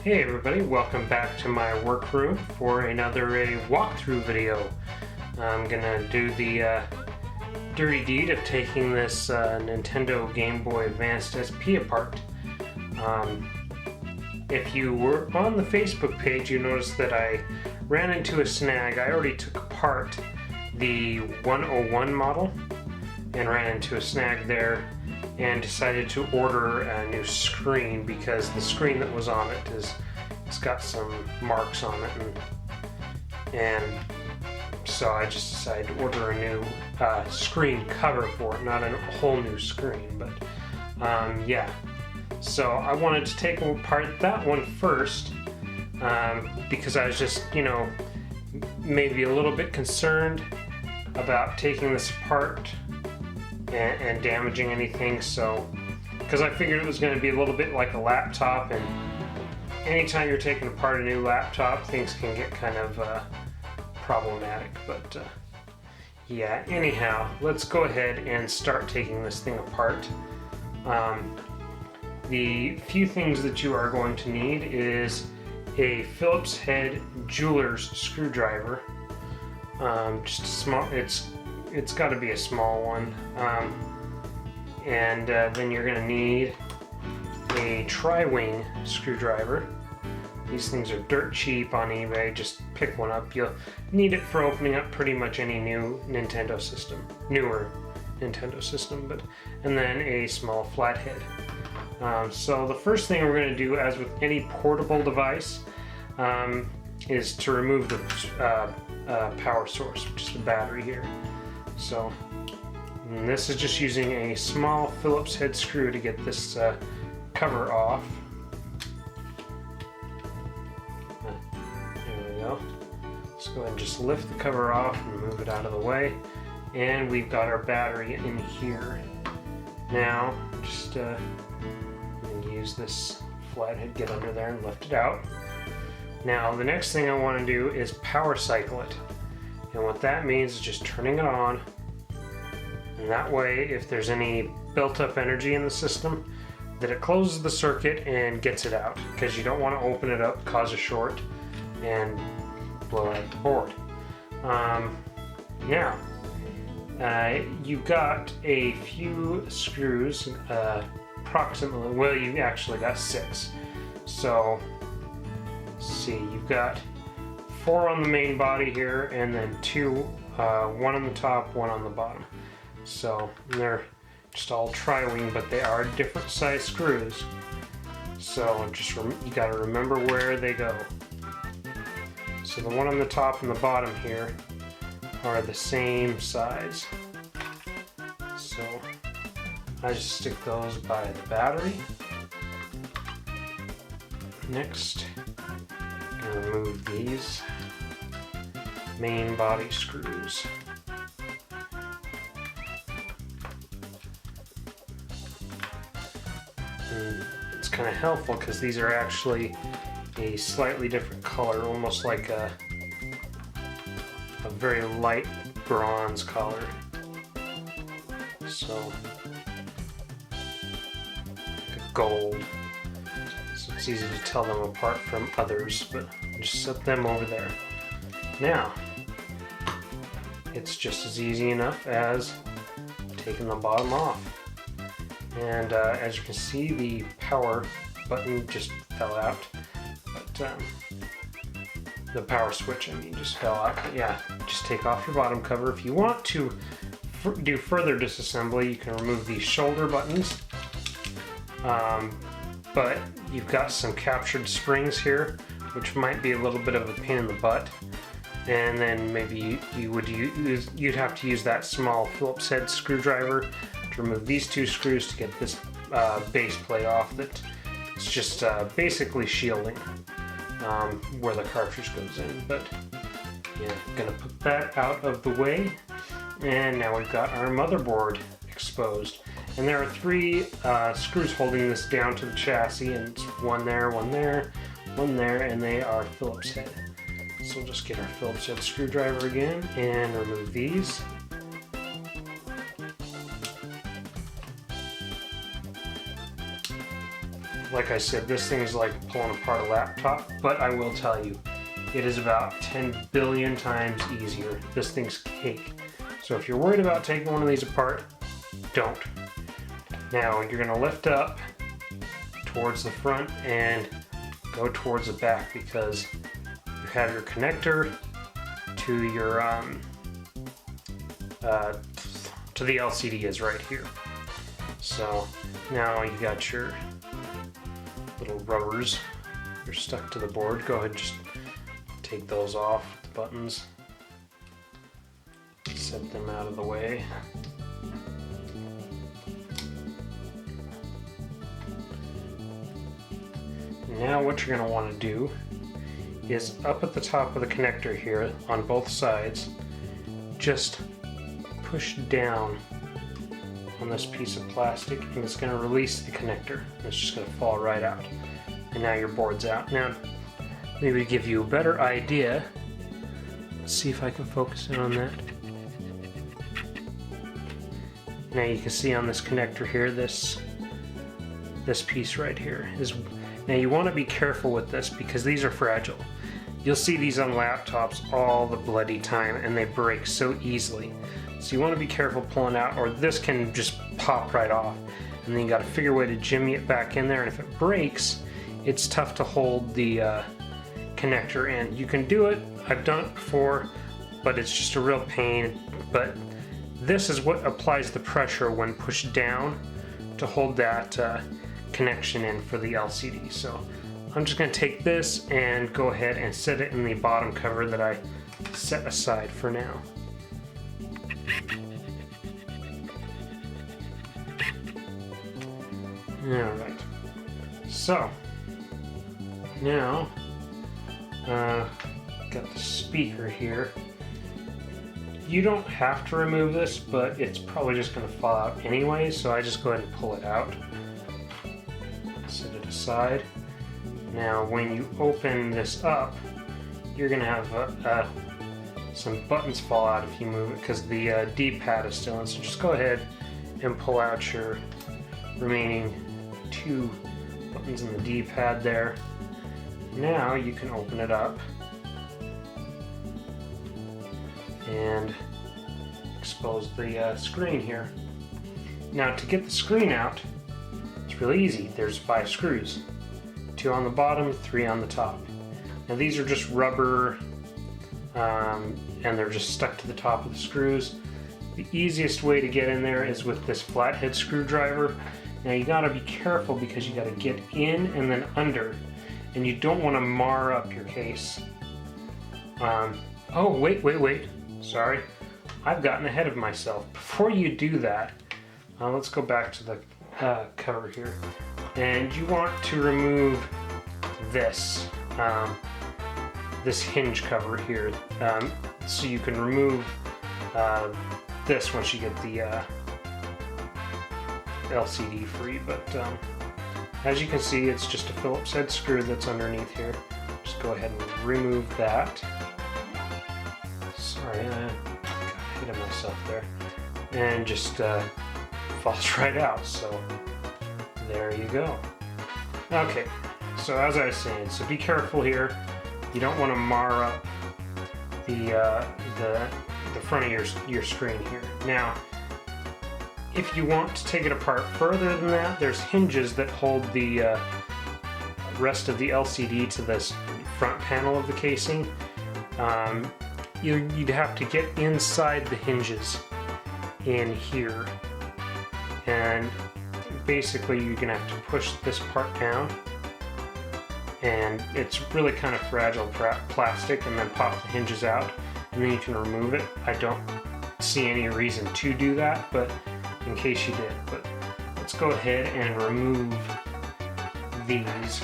Hey everybody, welcome back to my workroom for another walkthrough video. I'm gonna do the dirty deed of taking this Nintendo Gameboy Advance SP apart. If you were on the Facebook page, you noticed that I ran into a snag. I already took apart the 101 model and ran into a snag there and decided to order a new screen because the screen that was on it's got some marks on it, and so I just decided to order a new screen cover for it, not a whole new screen, but yeah. So I wanted to take apart that one first because I was just, maybe a little bit concerned about taking this apart and damaging anything, so because I figured it was going to be a little bit like a laptop, and anytime you're taking apart a new laptop, things can get kind of problematic. But yeah, anyhow, let's go ahead and start taking this thing apart. The few things that you are going to need is a Phillips head jeweler's screwdriver. Just a small, it's got to be a small one, and then you're going to need a tri-wing screwdriver. These things are dirt cheap on eBay. Just pick one up. You'll need it for opening up pretty much any new Nintendo system, newer Nintendo system. And then a small flathead. So the first thing we're going to do, as with any portable device, is to remove the power source, which is the battery here. So this is just using a small Phillips head screw to get this cover off. There we go. Let's go ahead and just lift the cover off and move it out of the way. And we've got our battery in here. Now, just use this flathead, get under there and lift it out. Now, the next thing I want to do is power cycle it. And what that means is just turning it on, and that way, if there's any built-up energy in the system, that it closes the circuit and gets it out, because you don't want to open it up, cause a short, and blow out the board. Now, you've got a few screws, approximately, well, you actually got 6. So, let's see, you've got 4 on the main body here, and then 2, 1 on the top, 1 on the bottom. So they're just all tri-wing, but they are different size screws. So just you got to remember where they go. So the one on the top and the bottom here are the same size. So I just stick those by the battery. Next, I'm going to remove these main body screws. And it's kind of helpful because these are actually a slightly different color, almost like a very light bronze color. So, like a gold. So it's easy to tell them apart from others, but just set them over there. Now, it's just as easy enough as taking the bottom off. And as you can see, the power button just fell out. But the power switch, just fell out. But yeah, just take off your bottom cover. If you want to do further disassembly, you can remove these shoulder buttons. But you've got some captured springs here, which might be a little bit of a pain in the butt. And then maybe you'd have to use that small Phillips head screwdriver to remove these 2 screws to get this base plate off. That it's just basically shielding where the cartridge goes in. But yeah, gonna put that out of the way, and now we've got our motherboard exposed. And there are 3 screws holding this down to the chassis, and it's one there, one there, one there, and they are Phillips head. So we'll just get our Phillips head screwdriver again and remove these. like I said, this thing's like pulling apart a laptop, but I will tell you, it is about 10 billion times easier. This thing's cake. So if you're worried about taking one of these apart, don't. Now you're gonna lift up towards the front and go towards the back, because you have your connector to your to the LCD is right here. So now you got your little rubbers. You're stuck to the board. Go ahead and just take those off, the buttons. Set them out of the way. Now what you're going to want to do is up at the top of the connector here on both sides, just push down on this piece of plastic and it's going to release the connector. It's just going to fall right out. And now your board's out. Now, maybe to give you a better idea, let's see if I can focus in on that. Now you can see on this connector here, this piece right here is. Now you want to be careful with this because these are fragile. You'll see these on laptops all the bloody time and they break so easily. So you want to be careful pulling out, or this can just pop right off. And then you got to figure a way to jimmy it back in there, and if it breaks, it's tough to hold the connector in. You can do it, I've done it before, but it's just a real pain. But this is what applies the pressure when pushed down to hold that connection in for the LCD. So I'm just going to take this and go ahead and set it in the bottom cover that I set aside for now. Alright, so now got the speaker here. You don't have to remove this, but it's probably just going to fall out anyway, so I just go ahead and pull it out. Set it aside. Now when you open this up, you're going to have some buttons fall out if you move it, because the D-pad is still in, so just go ahead and pull out your remaining 2 buttons in the D-pad there. Now you can open it up and expose the screen here. Now to get the screen out, it's really easy. There's 5 screws, 2 on the bottom, 3 on the top. Now these are just rubber and they're just stuck to the top of the screws. The easiest way to get in there is with this flathead screwdriver. Now you gotta be careful because you gotta get in and then under, and you don't want to mar up your case. Oh, wait. Sorry, I've gotten ahead of myself. Before you do that, let's go back to the cover here. And you want to remove this, this hinge cover here. So you can remove this once you get the LCD free, but as you can see, it's just a Phillips head screw that's underneath here. Just go ahead and remove that. Sorry, I got ahead of myself there. And just falls right out, so there you go. Okay, so as I was saying, so be careful here. You don't want to mar up the front of your screen here. Now, if you want to take it apart further than that, there's hinges that hold the rest of the LCD to this front panel of the casing. You'd have to get inside the hinges in here, and basically you're gonna have to push this part down, and it's really kind of fragile plastic, and then pop the hinges out, and then you can remove it. I don't see any reason to do that, but in case you did. But let's go ahead and remove these.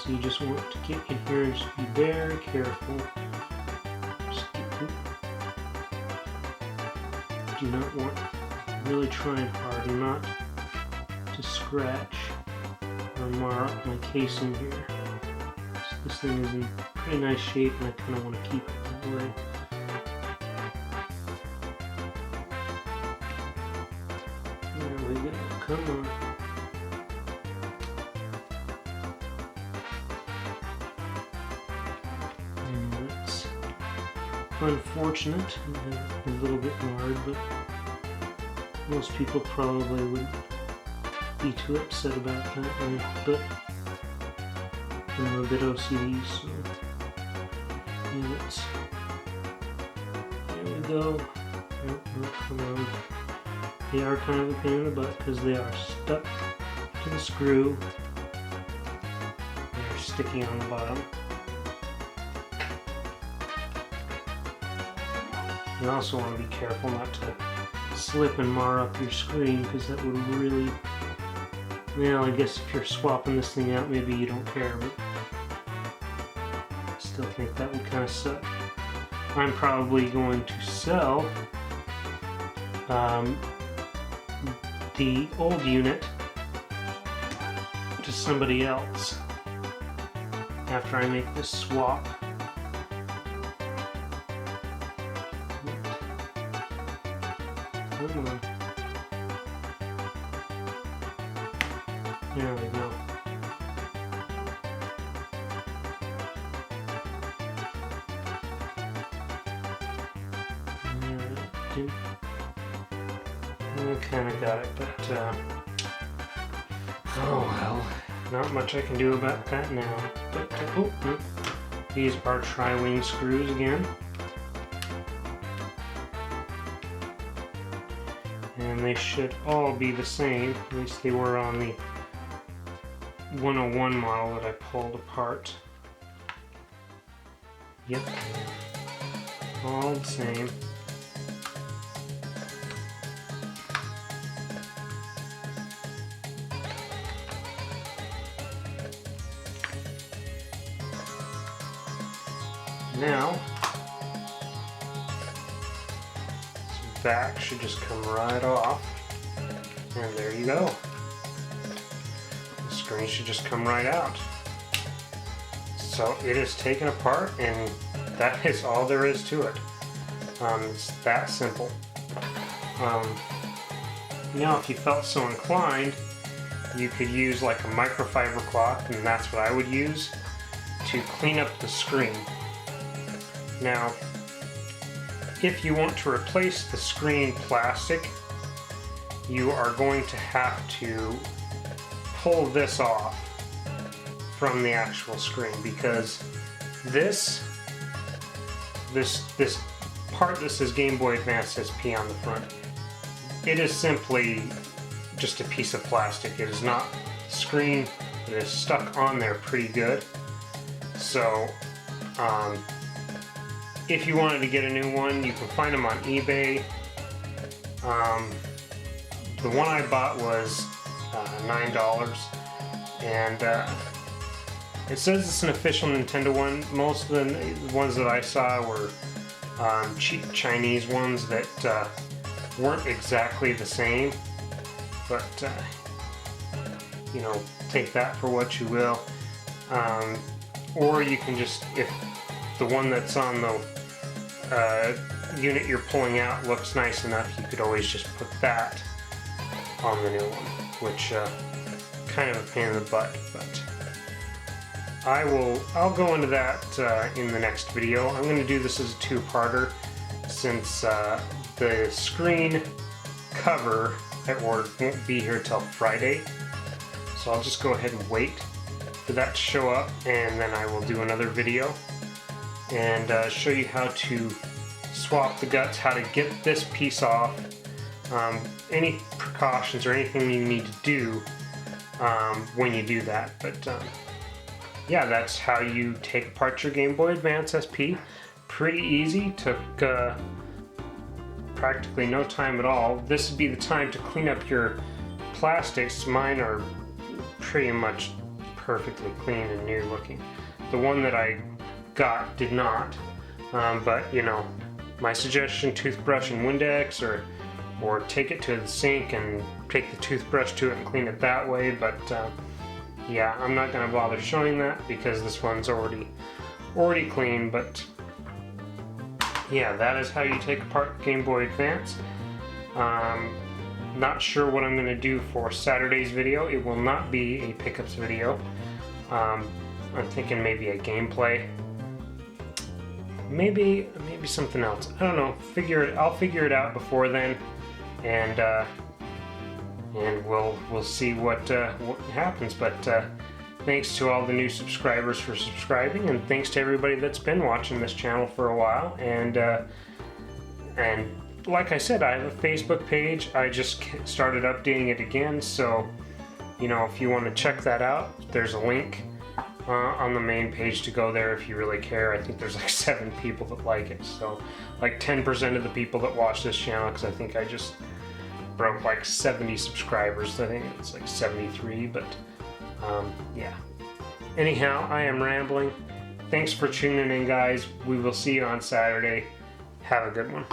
So you just want to get in here and just be very careful. Do not want, really trying hard not to scratch or mar up my casing here. So this thing is in pretty nice shape, and I kind of want to keep it that way. There we go, come on. unfortunate, a little bit marred, but most people probably wouldn't be too upset about that, right? But I'm a bit OCD, so yeah, let's, there we go. Oh, come on. They are kind of a pain in the butt because they are stuck to the screw. They're sticky on the bottom. You also want to be careful not to slip and mar up your screen, because that would really, well, I guess if you're swapping this thing out, maybe you don't care, but I still think that would kind of suck. I'm probably going to sell the old unit to somebody else after I make this swap. Come on. There we go. I kind of got it, but oh well, not much I can do about that now. But these are tri-wing screws again, and they should all be the same. At least they were on the 101 model that I pulled apart. Yep, all the same. Now, this back should just come right off, and there you go. The screen should just come right out. So it is taken apart, and that is all there is to it. It's that simple. Now, if you felt so inclined, you could use like a microfiber cloth, and that's what I would use to clean up the screen. Now, if you want to replace the screen plastic, you are going to have to pull this off from the actual screen, because this part that says Gameboy Advance SP on the front, it is simply just a piece of plastic. It is not screen. It is stuck on there pretty good. So if you wanted to get a new one, you can find them on eBay. The one I bought was $9, and it says it's an official Nintendo one. Most of the ones that I saw were cheap Chinese ones that weren't exactly the same, but you know, take that for what you will. Or you can just, if the one that's on the unit you're pulling out looks nice enough, you could always just put that on the new one, which kind of a pain in the butt, but I'll go into that in the next video. I'm going to do this as a two-parter, since the screen cover I ordered won't be here till Friday, so I'll just go ahead and wait for that to show up, and then I will do another video and show you how to swap the guts, how to get this piece off, any precautions or anything you need to do when you do that. But yeah, that's how you take apart your Game Boy Advance SP. Pretty easy, took practically no time at all. This would be the time to clean up your plastics. Mine are pretty much perfectly clean and new looking. The one that I got did not, but you know, my suggestion, toothbrush and Windex, or take it to the sink and take the toothbrush to it and clean it that way. But yeah, I'm not going to bother showing that because this one's already clean. But yeah, that is how you take apart Game Boy Advance. Not sure what I'm going to do for Saturday's video. It will not be a pickups video. I'm thinking maybe a gameplay. maybe something else. I don't know. I'll figure it out before then, and we'll see what happens. But thanks to all the new subscribers for subscribing, and thanks to everybody that's been watching this channel for a while. And like I said, I have a Facebook page. I just started updating it again, so you know, if you want to check that out, there's a link on the main page to go there if you really care. I think there's like 7 people that like it, so like 10% of the people that watch this channel, because I think I just broke like 70 subscribers. I think it's like 73, but yeah. Anyhow, I am rambling. Thanks for tuning in, guys. We will see you on Saturday. Have a good one.